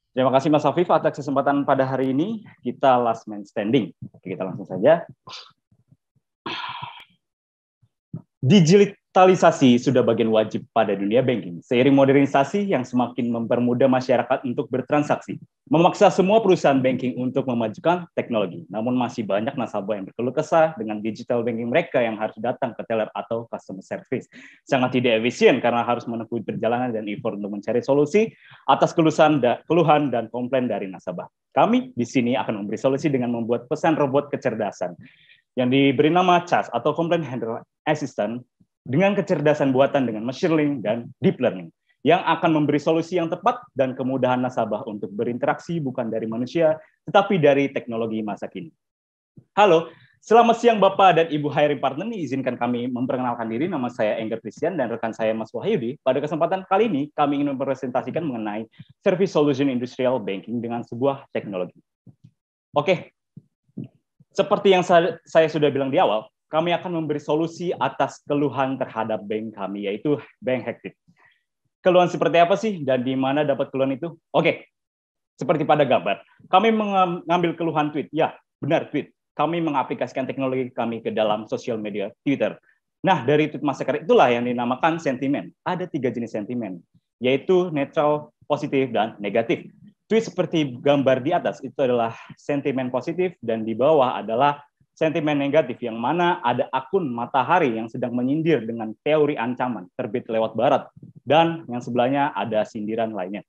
Terima kasih Mas Afif atas kesempatan pada hari ini. Kita last man standing. Oke, kita langsung saja. Digitalisasi sudah bagian wajib pada dunia banking. Seiring modernisasi yang semakin mempermudah masyarakat untuk bertransaksi, memaksa semua perusahaan banking untuk memajukan teknologi. Namun masih banyak nasabah yang berkeluh kesah dengan digital banking mereka yang harus datang ke teller atau customer service. Sangat tidak efisien karena harus menempuh perjalanan dan effort untuk mencari solusi atas keluhan dan komplain dari nasabah. Kami di sini akan memberi solusi dengan membuat pesan robot kecerdasan yang diberi nama CHAS atau Complaint Handler Assistant dengan kecerdasan buatan dengan machine learning dan deep learning yang akan memberi solusi yang tepat dan kemudahan nasabah untuk berinteraksi bukan dari manusia, tetapi dari teknologi masa kini. Halo, selamat siang Bapak dan Ibu hiring partner. Izinkan kami memperkenalkan diri. Nama saya Enggar Christian dan rekan saya Mas Wahyudi. Pada kesempatan kali ini, kami ingin mempresentasikan mengenai Service Solution Industrial Banking dengan sebuah teknologi. Oke, seperti yang saya sudah bilang di awal, kami akan memberi solusi atas keluhan terhadap bank kami, yaitu bank hektik. Keluhan seperti apa sih dan di mana dapat keluhan itu? Oke, seperti pada gambar. Kami mengambil keluhan tweet. Ya, benar tweet. Kami mengaplikasikan teknologi kami ke dalam sosial media Twitter. Nah, dari tweet masyarakat itulah yang dinamakan sentimen. Ada 3 jenis sentimen, yaitu netral, positif, dan negatif. Tweet seperti gambar di atas itu adalah sentimen positif dan di bawah adalah sentimen negatif yang mana ada akun Matahari yang sedang menyindir dengan teori ancaman terbit lewat barat dan yang sebelahnya ada sindiran lainnya.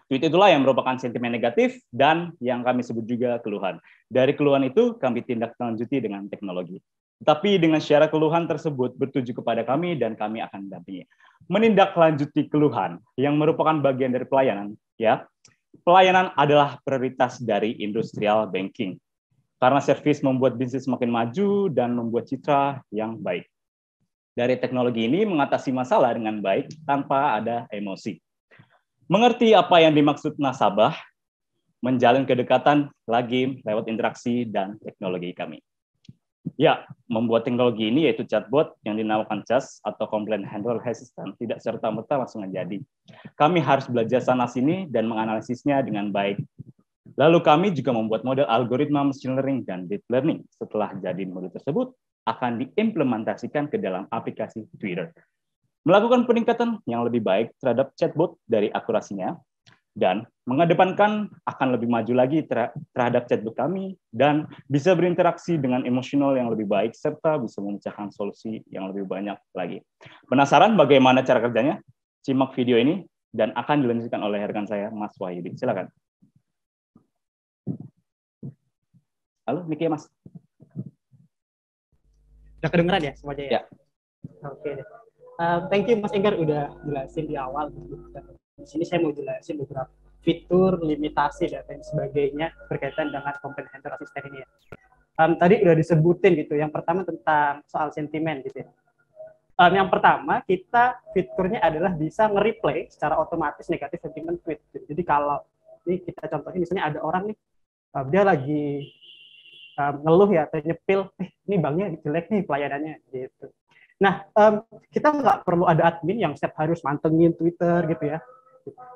Tweet itulah yang merupakan sentimen negatif dan yang kami sebut juga keluhan. Dari keluhan itu kami tindak lanjuti dengan teknologi. Tapi dengan syarat keluhan tersebut bertuju kepada kami dan kami akan mendampingi. Menindaklanjuti keluhan yang merupakan bagian dari pelayanan, ya. Pelayanan adalah prioritas dari industrial banking. Karena servis membuat bisnis semakin maju dan membuat citra yang baik. Dari teknologi ini mengatasi masalah dengan baik tanpa ada emosi. Mengerti apa yang dimaksud nasabah, menjalin kedekatan lagi lewat interaksi dan teknologi kami. Ya, membuat teknologi ini yaitu chatbot yang dinamakan CHAS atau Complaint Handler Assistant tidak serta-merta langsung jadi. Kami harus belajar sana-sini dan menganalisisnya dengan baik. Lalu kami juga membuat model algoritma machine learning dan deep learning. Setelah jadi model tersebut, akan diimplementasikan ke dalam aplikasi Twitter. Melakukan peningkatan yang lebih baik terhadap chatbot dari akurasinya, dan mengedepankan akan lebih maju lagi terhadap chatbot kami, dan bisa berinteraksi dengan emosional yang lebih baik, serta bisa memecahkan solusi yang lebih banyak lagi. Penasaran bagaimana cara kerjanya? Simak video ini, dan akan dilanjutkan oleh rekan saya, Mas Wahyudi. Silakan. Halo, Miki, Mas. Udah kedengeran ya semuanya ya? Ya. Oke deh. Thank you Mas Enggar udah jelasin di awal. Di sini saya mau jelasin beberapa fitur, limitasi, dan lain sebagainya berkaitan dengan Complaint Handler Assistant ini ya. Tadi udah disebutin gitu. Yang pertama tentang soal sentimen gitu ya. Yang pertama, fiturnya adalah bisa nge-replay secara otomatis negatif sentimen tweet. Jadi kalau ini kita contohnya misalnya ada orang nih, dia lagi ngeluh ya atau nyepil, ini banknya jelek nih pelayanannya gitu. Nah, kita nggak perlu ada admin yang setiap harus mantengin Twitter gitu ya.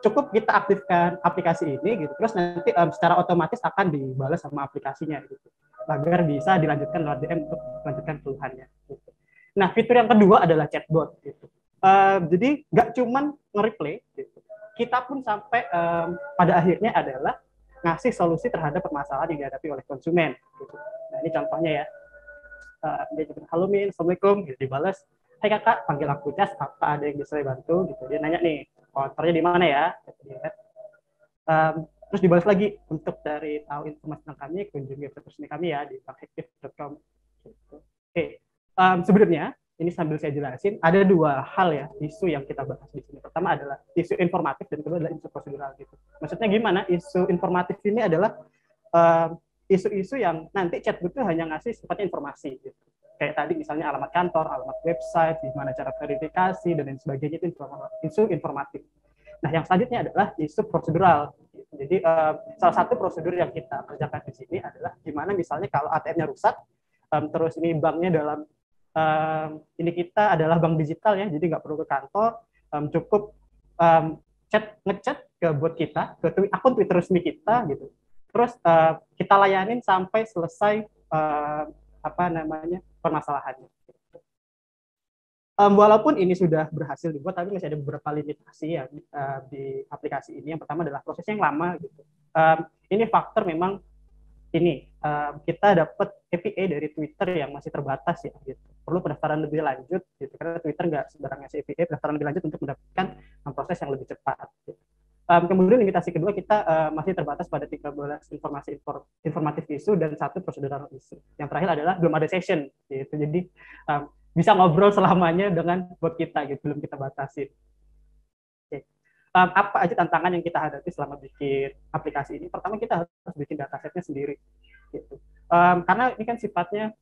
Cukup kita aktifkan aplikasi ini gitu, terus nanti secara otomatis akan dibalas sama aplikasinya gitu, agar bisa dilanjutkan lewat DM untuk melanjutkan keluhannya. Gitu. Nah, fitur yang kedua adalah chatbot gitu. Jadi nggak cuman nge-replay gitu. Kita pun sampai pada akhirnya adalah ngasih solusi terhadap permasalahan yang dihadapi oleh konsumen. Gitu. Nah, ini contohnya ya. Dia juga, halo Min, Assalamualaikum, gitu, dibalas, hai kakak, panggil aku Cas, apa ada yang bisa saya bantu? Gitu. Dia nanya nih, konternya di mana ya? Gitu. Terus dibalas lagi, untuk dari tahu informasi tentang kami, kunjungi website resmi kami ya, di bankhektif.com. Gitu. Oke, sebenarnya, ini sambil saya jelasin, ada 2 hal ya, isu yang kita bahas di sini. Pertama adalah isu informatif, dan kedua adalah isu prosedural. Gitu. Maksudnya gimana? Isu informatif ini adalah isu-isu yang nanti chatbot itu hanya ngasih sifatnya informasi gitu. Kayak tadi misalnya alamat kantor, alamat website, gimana cara verifikasi dan lain sebagainya, itu isu informatif. Nah, yang selanjutnya adalah isu prosedural. Jadi salah satu prosedur yang kita kerjakan di sini adalah gimana misalnya kalau ATM-nya rusak, terus ini banknya dalam ini kita adalah bank digital ya, jadi nggak perlu ke kantor, cukup ngechat ke bot kita, ke akun Twitter resmi kita gitu. Terus kita layanin sampai selesai permasalahannya. Walaupun ini sudah berhasil dibuat, tapi masih ada beberapa limitasi ya di aplikasi ini. Yang pertama adalah prosesnya yang lama gitu. Ini faktor memang ini kita dapat API dari Twitter yang masih terbatas ya gitu. Perlu pendaftaran lebih lanjut gitu, karena Twitter nggak sembarang ngasih API, pendaftaran lebih lanjut untuk mendapatkan proses yang lebih cepat. Gitu. Kemudian limitasi kedua, kita masih terbatas pada 13 informasi informatif isu dan 1 prosedural isu. Yang terakhir adalah belum ada session gitu. Jadi bisa ngobrol selamanya dengan bot kita gitu, belum kita batasi. Oke. Apa aja tantangan yang kita hadapi selama bikin aplikasi ini? Pertama, kita harus bikin datasetnya sendiri gitu. Karena ini kan sifatnya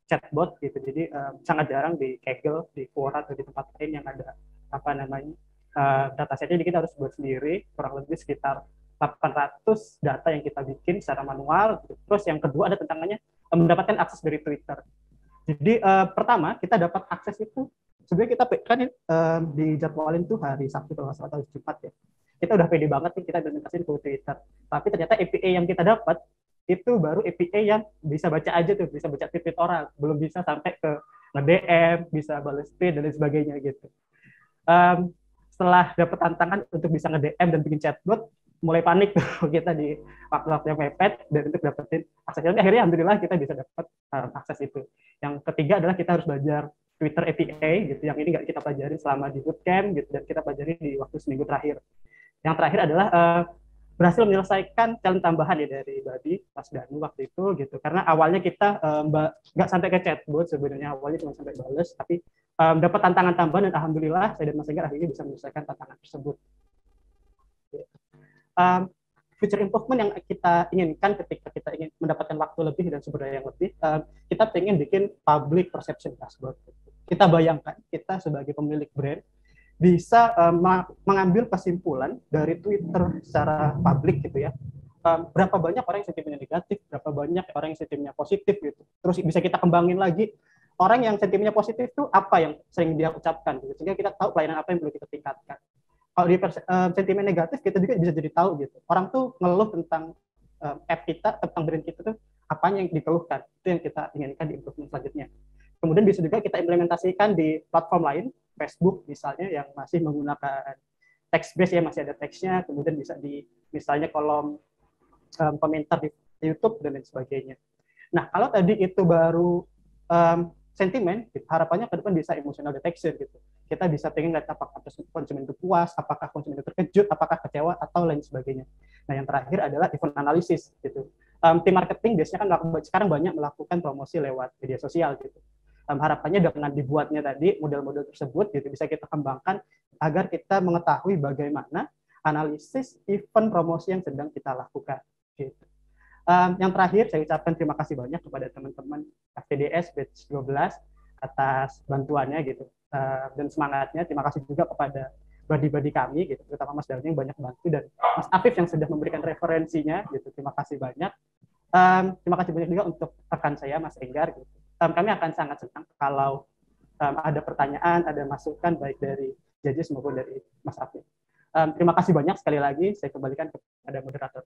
chatbot gitu, jadi sangat jarang di Kaggle, di Quora atau di tempat lain yang ada datasetnya. Jadi kita harus buat sendiri, kurang lebih sekitar 800 data yang kita bikin secara manual gitu. Terus yang kedua ada tantangannya mendapatkan akses dari Twitter. Jadi pertama kita dapat akses itu sebenarnya kita kan dijadwalin tuh hari Sabtu atau Jumat ya. Kita udah pede banget nih, kita implementasiin ke Twitter. Tapi ternyata API yang kita dapat itu baru API yang bisa baca aja tuh, bisa baca tweet orang, belum bisa sampai ke nge-DM, bisa balas tweet dan lain sebagainya gitu. Setelah dapat tantangan untuk bisa nge-DM dan bikin chatbot, mulai panik tuh kita di waktu-waktu yang mepet dan untuk dapetin aksesnya. Akhirnya alhamdulillah kita bisa dapat akses itu. Yang ketiga adalah kita harus belajar Twitter API gitu, yang ini nggak kita pelajari selama di bootcamp gitu, dan kita pelajari di waktu seminggu terakhir. Yang terakhir adalah berhasil menyelesaikan challenge tambahan ya dari Babi Mas Danu waktu itu gitu, karena awalnya kita nggak sampai ke chatbot sebenarnya, awalnya cuma sampai balas, tapi dapat tantangan tambahan dan alhamdulillah saya dan Mas Enggar akhirnya bisa menyelesaikan tantangan tersebut. Future improvement yang kita inginkan ketika kita ingin mendapatkan waktu lebih dan sumber daya yang lebih, kita pengen bikin public perception dashboard. Kita bayangkan kita sebagai pemilik brand bisa mengambil kesimpulan dari Twitter secara publik gitu ya. Berapa banyak orang yang sentimennya negatif, berapa banyak orang yang sentimennya positif gitu. Terus bisa kita kembangin lagi, orang yang sentimennya positif itu apa yang sering dia ucapkan gitu. Sehingga kita tahu pelayanan apa yang perlu kita tingkatkan. Kalau di sentimen negatif, kita juga bisa jadi tahu gitu. Orang tuh ngeluh tentang app kita, tentang brand kita tuh apanya yang dikeluhkan. Itu yang kita inginkan di improvement selanjutnya. Kemudian bisa juga kita implementasikan di platform lain, Facebook misalnya yang masih menggunakan text based ya, masih ada teksnya, kemudian bisa di misalnya kolom komentar di YouTube dan lain sebagainya. Nah, kalau tadi itu baru sentimen, harapannya ke depan bisa emotional detection gitu. Kita bisa pengen lihat apakah konsumen itu puas, apakah konsumen itu terkejut, apakah kecewa atau lain sebagainya. Nah, yang terakhir adalah event analysis gitu. Tim marketing biasanya kan sekarang banyak melakukan promosi lewat media sosial gitu. Harapannya dengan dibuatnya tadi model-model tersebut gitu bisa kita kembangkan agar kita mengetahui bagaimana analisis event promosi yang sedang kita lakukan gitu. Yang terakhir saya ucapkan terima kasih banyak kepada teman-teman FTDS Batch 12 atas bantuannya gitu dan semangatnya. Terima kasih juga kepada badi-badi kami gitu, terutama Mas Dani yang banyak bantu, dan Mas Afif yang sudah memberikan referensinya gitu. Terima kasih banyak. Terima kasih banyak juga untuk rekan saya Mas Enggar gitu. Kami akan sangat senang kalau ada pertanyaan, ada masukan baik dari judges maupun dari Mas Afif. Terima kasih banyak sekali lagi, saya kembalikan kepada moderator.